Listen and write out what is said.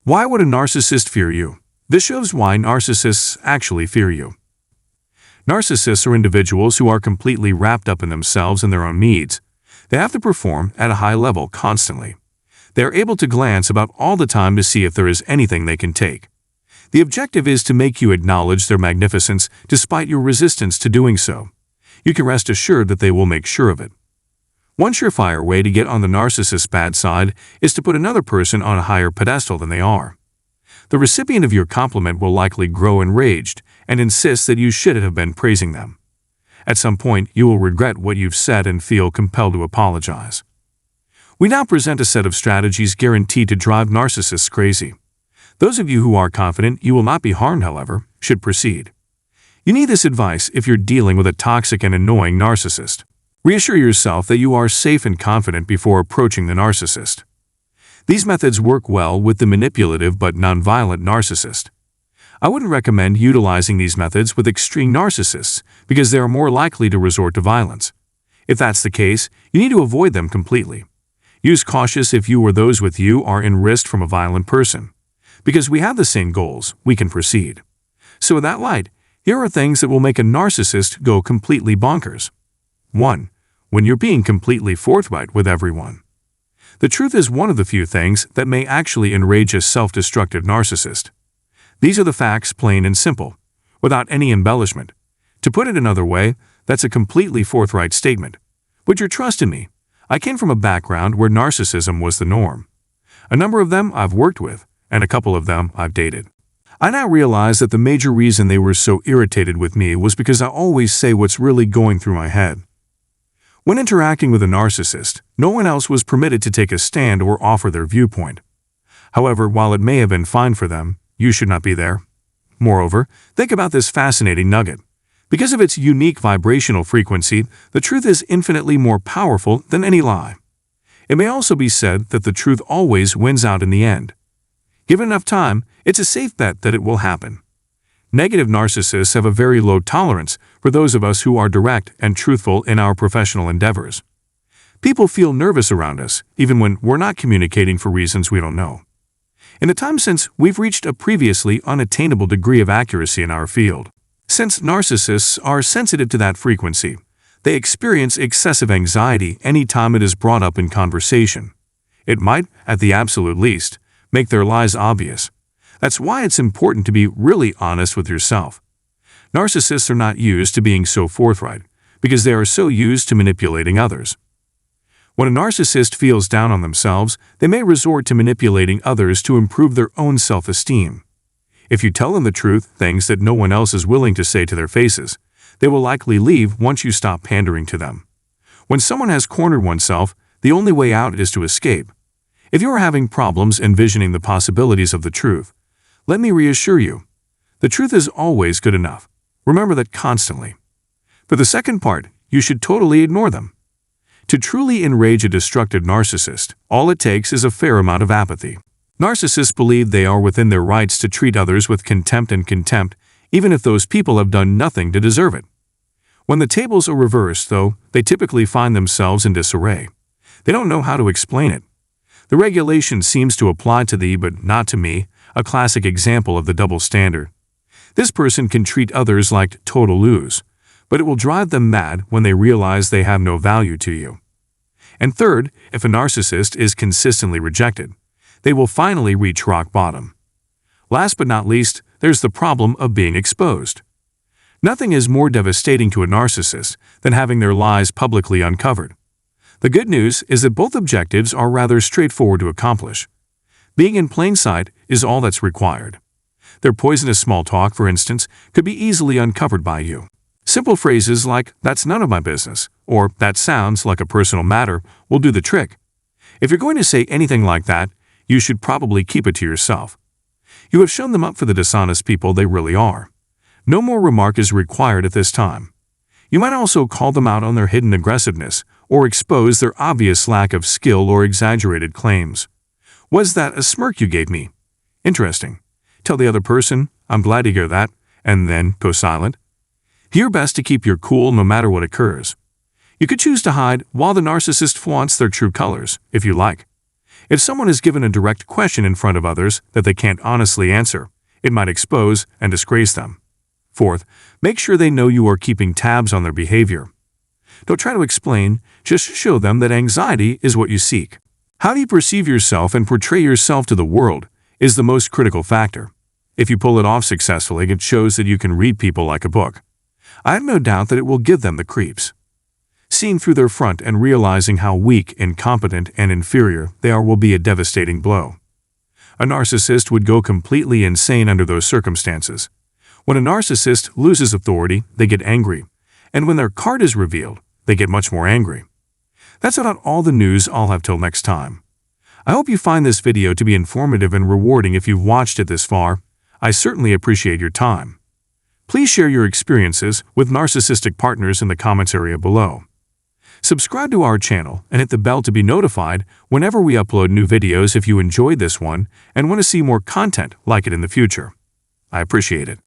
Why would a narcissist fear you? This shows why narcissists actually fear you. Narcissists are individuals who are completely wrapped up in themselves and their own needs. They have to perform at a high level constantly. They are able to glance about all the time to see if there is anything they can take. The objective is to make you acknowledge their magnificence despite your resistance to doing so. You can rest assured that they will make sure of it. One surefire way to get on the narcissist's bad side is to put another person on a higher pedestal than they are. The recipient of your compliment will likely grow enraged and insist that you should have been praising them. At some point, you will regret what you've said and feel compelled to apologize. We now present a set of strategies guaranteed to drive narcissists crazy. Those of you who are confident you will not be harmed, however, should proceed. You need this advice if you're dealing with a toxic and annoying narcissist. Reassure yourself that you are safe and confident before approaching the narcissist. These methods work well with the manipulative but nonviolent narcissist. I wouldn't recommend utilizing these methods with extreme narcissists because they are more likely to resort to violence. If that's the case, you need to avoid them completely. Use caution if you or those with you are in risk from a violent person. Because we have the same goals, we can proceed. So in that light, here are things that will make a narcissist go completely bonkers. 1. When you're being completely forthright with everyone. The truth is one of the few things that may actually enrage a self-destructive narcissist. These are the facts, plain and simple, without any embellishment. To put it another way, that's a completely forthright statement. Put your trust in me. I came from a background where narcissism was the norm. A number of them I've worked with, and a couple of them I've dated. I now realize that the major reason they were so irritated with me was because I always say what's really going through my head. When interacting with a narcissist, no one else was permitted to take a stand or offer their viewpoint. However, while it may have been fine for them, you should not be there. Moreover, think about this fascinating nugget. Because of its unique vibrational frequency, the truth is infinitely more powerful than any lie. It may also be said that the truth always wins out in the end. Given enough time, it's a safe bet that it will happen. Negative narcissists have a very low tolerance for those of us who are direct and truthful in our professional endeavors. People feel nervous around us, even when we're not communicating for reasons we don't know. In the time since, we've reached a previously unattainable degree of accuracy in our field. Since narcissists are sensitive to that frequency, they experience excessive anxiety any time it is brought up in conversation. It might, at the absolute least, make their lies obvious. That's why it's important to be really honest with yourself. Narcissists are not used to being so forthright, because they are so used to manipulating others. When a narcissist feels down on themselves, they may resort to manipulating others to improve their own self-esteem. If you tell them the truth, things that no one else is willing to say to their faces, they will likely leave once you stop pandering to them. When someone has cornered oneself, the only way out is to escape. If you are having problems envisioning the possibilities of the truth, let me reassure you, the truth is always good enough. Remember that constantly. For the second part, you should totally ignore them. To truly enrage a destructive narcissist, all it takes is a fair amount of apathy. Narcissists believe they are within their rights to treat others with contempt, even if those people have done nothing to deserve it. When the tables are reversed, though, they typically find themselves in disarray. They don't know how to explain it. The regulation seems to apply to thee but not to me, a classic example of the double standard. This person can treat others like total lose, but it will drive them mad when they realize they have no value to you. And third, if a narcissist is consistently rejected, they will finally reach rock bottom. Last but not least, there's the problem of being exposed. Nothing is more devastating to a narcissist than having their lies publicly uncovered. The good news is that both objectives are rather straightforward to accomplish. Being in plain sight is all that's required. Their poisonous small talk, for instance, could be easily uncovered by you. Simple phrases like, "That's none of my business," or "That sounds like a personal matter," will do the trick. If you're going to say anything like that, you should probably keep it to yourself. You have shown them up for the dishonest people they really are. No more remark is required at this time. You might also call them out on their hidden aggressiveness or expose their obvious lack of skill or exaggerated claims. "Was that a smirk you gave me? Interesting." Tell the other person, "I'm glad to hear that," and then go silent. Do your best to keep your cool no matter what occurs. You could choose to hide while the narcissist flaunts their true colors, if you like. If someone is given a direct question in front of others that they can't honestly answer, it might expose and disgrace them. Fourth, make sure they know you are keeping tabs on their behavior. Don't try to explain, just show them that anxiety is what you seek. How do you perceive yourself and portray yourself to the world is the most critical factor. If you pull it off successfully, it shows that you can read people like a book. I have no doubt that it will give them the creeps. Seeing through their front and realizing how weak, incompetent, and inferior they are will be a devastating blow. A narcissist would go completely insane under those circumstances. When a narcissist loses authority, they get angry, and when their card is revealed, they get much more angry. That's about all the news I'll have till next time. I hope you find this video to be informative and rewarding. If you've watched it this far, I certainly appreciate your time. Please share your experiences with narcissistic partners in the comments area below. Subscribe to our channel and hit the bell to be notified whenever we upload new videos if you enjoyed this one and want to see more content like it in the future. I appreciate it.